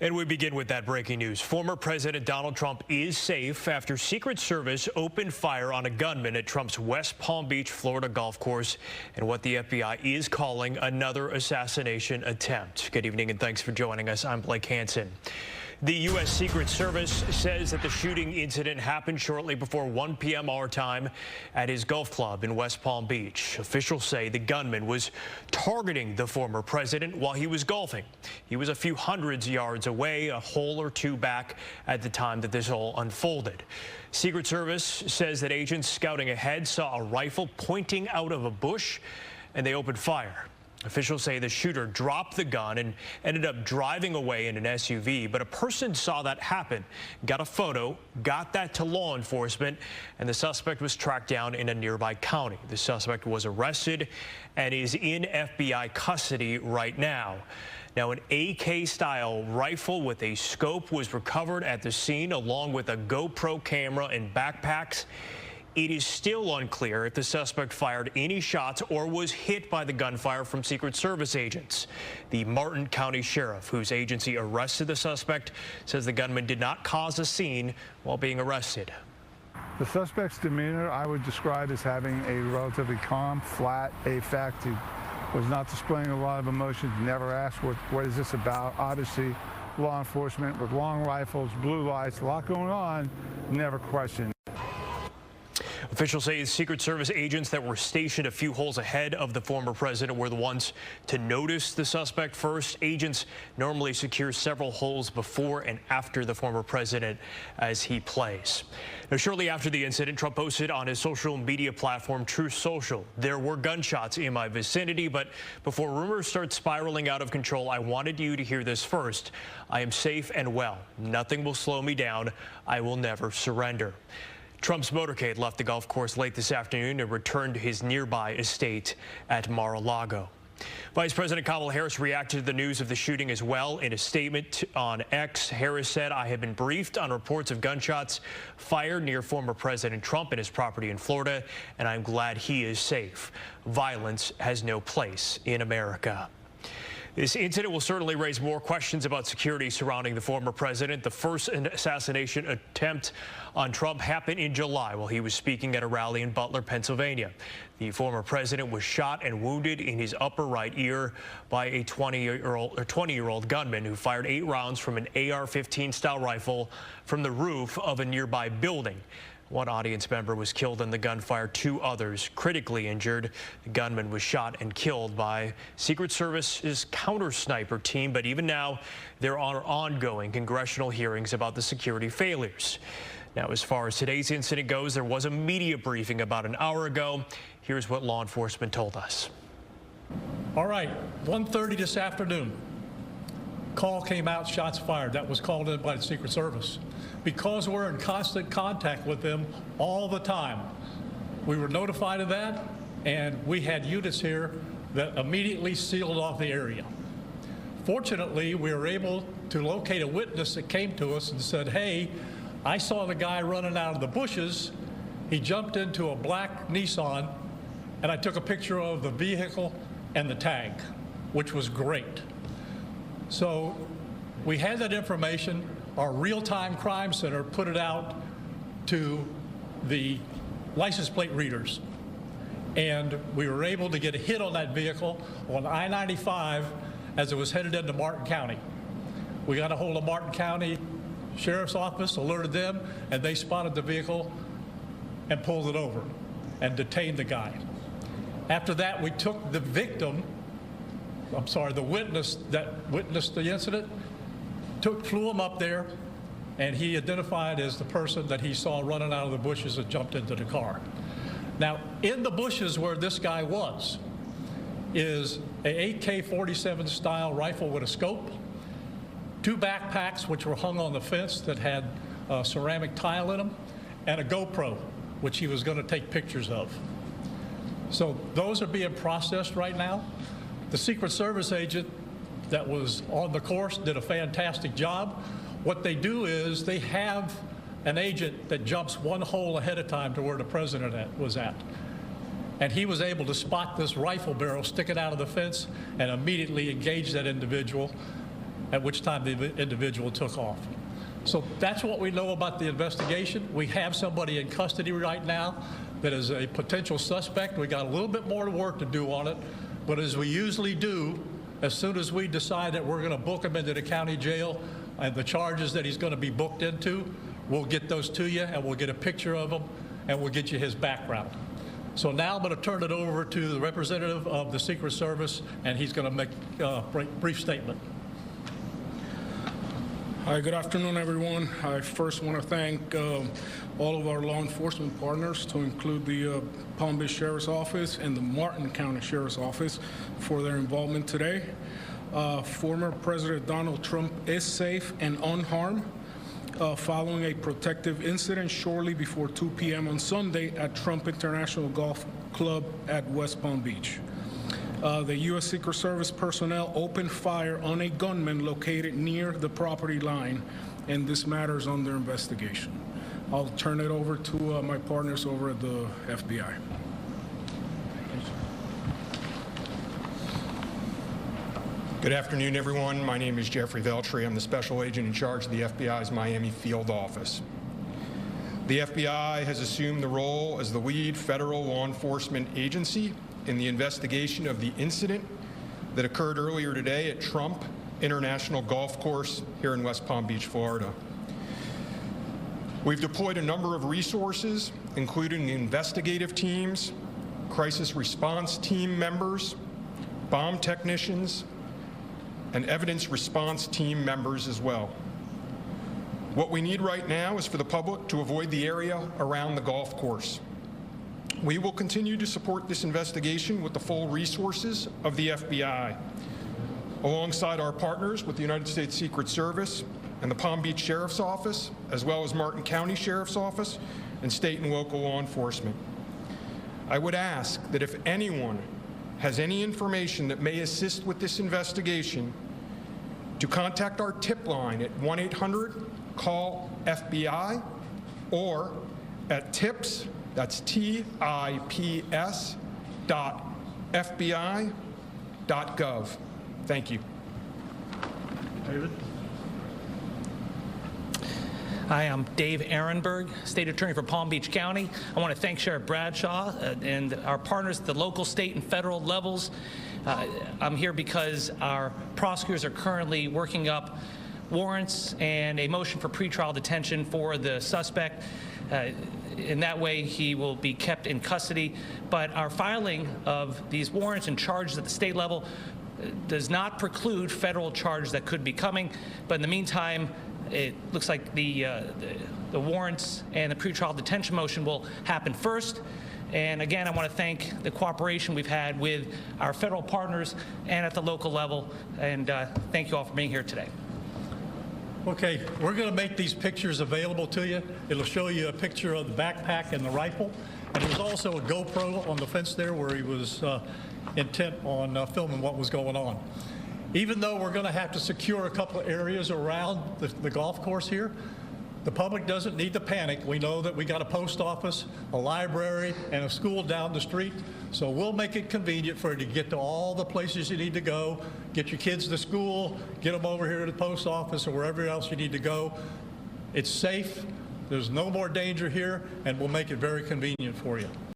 And we begin with that breaking news. Former President Donald Trump is safe after Secret Service opened fire on a gunman at Trump's West Palm Beach, Florida golf course, and what the FBI is calling another assassination attempt. Good evening and thanks for joining us. I'm Blake Hansen. The U.S. Secret Service says that the shooting incident happened shortly before 1 p.m. our time at his golf club in West Palm Beach. Officials say the gunman was targeting the former president while he was golfing. He was a few hundreds yards away, a hole or two back at the time that this all unfolded. Secret Service says that agents scouting ahead saw a rifle pointing out of a bush and they opened fire. Officials say the shooter dropped the gun and ended up driving away in an SUV, but a person saw that happen, got a photo, got that to law enforcement, and the suspect was tracked down in a nearby county. The suspect was arrested and is in FBI custody right now. Now, an AK-style rifle with a scope was recovered at the scene, along with a GoPro camera and backpacks. It is still unclear if the suspect fired any shots or was hit by the gunfire from Secret Service agents. The Martin County Sheriff, whose agency arrested the suspect, says the gunman did not cause a scene while being arrested. The suspect's demeanor I would describe as having a relatively calm, flat affect. He was not displaying a lot of emotions, never asked what is this about. Obviously, law enforcement with long rifles, blue lights, a lot going on, never questioned. Officials say Secret Service agents that were stationed a few holes ahead of the former president were the ones to notice the suspect first. Agents normally secure several holes before and after the former president as he plays. Now, shortly after the incident, Trump posted on his social media platform Truth Social, "There were gunshots in my vicinity, but before rumors start spiraling out of control, I wanted you to hear this first. I am safe and well. Nothing will slow me down. I will never surrender." Trump's motorcade left the golf course late this afternoon and returned to his nearby estate at Mar-a-Lago. Vice President Kamala Harris reacted to the news of the shooting as well. In a statement on X, Harris said, "I have been briefed on reports of gunshots fired near former President Trump and his property in Florida, and I'm glad he is safe. Violence has no place in America." This incident will certainly raise more questions about security surrounding the former president. The first assassination attempt on Trump happened in July while he was speaking at a rally in Butler, Pennsylvania. The former president was shot and wounded in his upper right ear by a 20-year-old gunman who fired 8 rounds from an AR-15 style rifle from the roof of a nearby building. One audience member was killed in the gunfire, 2 others critically injured. The gunman was shot and killed by Secret Service's counter sniper team, but even now there are ongoing congressional hearings about the security failures. Now, as far as today's incident goes, there was a media briefing about an hour ago. Here's what law enforcement told us. All right, 1:30 this afternoon. Call came out, shots fired. That was called in by the Secret Service. Because we're in constant contact with them all the time, we were notified of that, and we had units here that immediately sealed off the area. Fortunately, we were able to locate a witness that came to us and said, "Hey, I saw the guy running out of the bushes. He jumped into a black Nissan, and I took a picture of the vehicle and the tag," which was great. So we had that information. Our real-time crime center put it out to the license plate readers. And we were able to get a hit on that vehicle on I-95 as it was headed into Martin County. We got a hold of Martin County Sheriff's Office, alerted them, and they spotted the vehicle and pulled it over and detained the guy. After that, we took the victim, the witness that witnessed the incident, flew him up there, and he identified as the person that he saw running out of the bushes and jumped into the car. Now, in the bushes where this guy was is a AK-47 style rifle with a scope, 2 backpacks which were hung on the fence that had ceramic tile in them, and a GoPro, which he was going to take pictures of. So those are being processed right now. The Secret Service agent that was on the course did a fantastic job. What they do is they have an agent that jumps 1 hole ahead of time to where the president was at. And he was able to spot this rifle barrel sticking out of the fence and immediately engage that individual at which time the individual took off. So that's what we know about the investigation. We have somebody in custody right now that is a potential suspect. We got a little bit more work to do on it, but as we usually do, as soon as we decide that we're going to book him into the county jail and the charges that he's going to be booked into, we'll get those to you and we'll get a picture of him and we'll get you his background. So now I'm going to turn it over to the representative of the Secret Service, and he's going to make a brief statement. Hi, good afternoon, everyone. I first want to thank all of our law enforcement partners, to include the Palm Beach Sheriff's Office and the Martin County Sheriff's Office, for their involvement today. Former President Donald Trump is safe and unharmed following a protective incident shortly before 2 p.m. on Sunday at Trump International Golf Club at West Palm Beach. The U.S. Secret Service personnel opened fire on a gunman located near the property line, and this matter is under investigation. I'll turn it over to my partners over at the FBI. Good afternoon, everyone. My name is Jeffrey Veltri. I'm the special agent in charge of the FBI's Miami field office. The FBI has assumed the role as the lead federal law enforcement agency in the investigation of the incident that occurred earlier today at Trump International Golf Course here in West Palm Beach, Florida. We've deployed a number of resources, including investigative teams, crisis response team members, bomb technicians, and evidence response team members as well. What we need right now is for the public to avoid the area around the golf course. We will continue to support this investigation with the full resources of the FBI, alongside our partners with the United States Secret Service and the Palm Beach Sheriff's Office, as well as Martin County Sheriff's Office and state and local law enforcement. I would ask that if anyone has any information that may assist with this investigation, to contact our tip line at 1-800-CALL-FBI or at tips, that's TIPS, .fbi.gov. Thank you. David? Hi, I'm Dave Ehrenberg, State Attorney for Palm Beach County. I want to thank Sheriff Bradshaw and our partners at the local, state, and federal levels. I'm here because our prosecutors are currently working up warrants and a motion for pretrial detention for the suspect. In that way, he will be kept in custody. But our filing of these warrants and charges at the state level does not preclude federal charges that could be coming. But in the meantime, it looks like the warrants and the pretrial detention motion will happen first. And again, I want to thank the cooperation we've had with our federal partners and at the local level. And thank you all for being here today. Okay, we're going to make these pictures available to you. It'll show you a picture of the backpack and the rifle. And there's also a GoPro on the fence there where he was intent on filming what was going on. Even though we're going to have to secure a couple of areas around the golf course here, the public doesn't need to panic. We know that we got a post office, a library, and a school down the street. So we'll make it convenient for you to get to all the places you need to go, get your kids to school, get them over here to the post office or wherever else you need to go. It's safe. There's no more danger here, and we'll make it very convenient for you.